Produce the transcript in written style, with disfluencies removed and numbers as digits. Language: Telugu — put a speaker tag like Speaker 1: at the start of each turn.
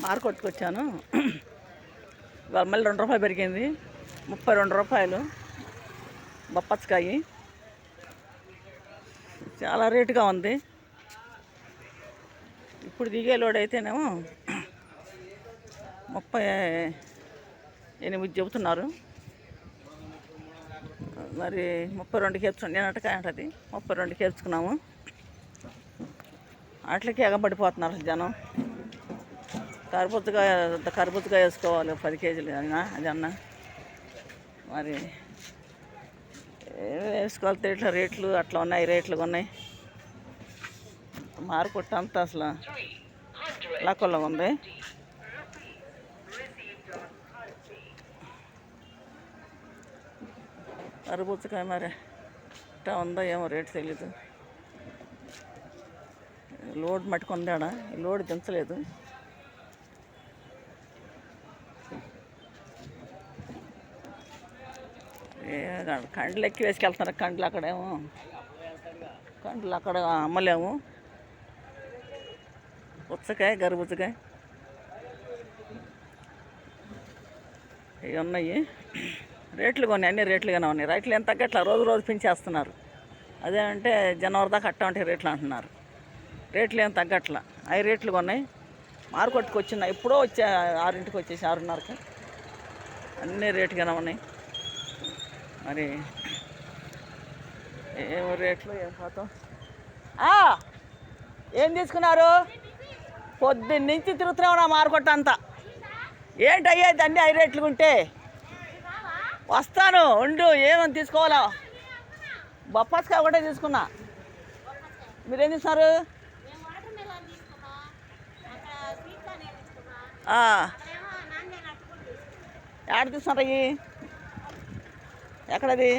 Speaker 1: మార్కొట్టుకొచ్చాను. ఇవాళ మళ్ళీ 2 రూపాయలు పెరిగింది. 32 రూపాయలు బొప్పచ్చుకాయ. చాలా రేటుగా ఉంది. ఇప్పుడు దిగే లోడ్ అయితేనేమో 38 చెబుతున్నారు. మరి 32 కేర్చుకున్నాను. నేను అటకాయ అంటది 32 కేర్చుకున్నాము. అట్లకి ఎగబడిపోతున్నారు జనం. కర్బూజగా వేసుకోవాలి 10 కేజీలు అది అన్న. మరి వేసుకోవాలి. ఇట్లా రేట్లు అట్లా ఉన్నాయి, రేట్లుగా ఉన్నాయి. మార్కెట్ అంతా అసలు లక్కల్లో ఉంది. కర్బూజకాయ మరి ఇట్లా ఉందో ఏమో రేటు తెలీదు. లోడ్ మట్టుకు ఉందాడా, ఈ లోడ్ దించలేదు. కండ్లు ఎక్కి వేసుకెళ్తున్నారు. కండ్లు అక్కడేమో కండ్లు అక్కడ అమ్మలేము. పుచ్చకాయ, గర్బూజకాయ ఇవి ఉన్నాయి. రేట్లు కొన్ని అన్ని రేట్లుగానే ఉన్నాయి. రేట్లు ఎంత తగ్గట్లా రోజు రోజు పెంచేస్తున్నారు. అదేమంటే జనవరి దాకా అట్టా ఉంటే రేట్లు అంటున్నారు. రేట్లు ఏం తగ్గట్లా, అవి రేట్లు కొన్నాయి. మార్కెట్కి వచ్చిన ఎప్పుడో వచ్చే 6ంటికి వచ్చేసి 6:30కి అన్నీ రేటుగానే ఉన్నాయి. మరి ఏమో రేట్లు ఏం పోతాం. ఏం తీసుకున్నారు? పొద్దున్న నుంచి తిరుగుతున్నావు మార్కెట్ అంతా. ఏంటి అయ్యేది అన్నీ 5 రేట్లు ఉంటే? వస్తాను ఉండు. ఏమని తీసుకోవాలా? బొప్పాస్కాయ ఒకటే తీసుకున్నా. మీరేం తీసుకున్నారు? ఎక్కడ తీసుకున్నారు అవి? ఎక్కడది?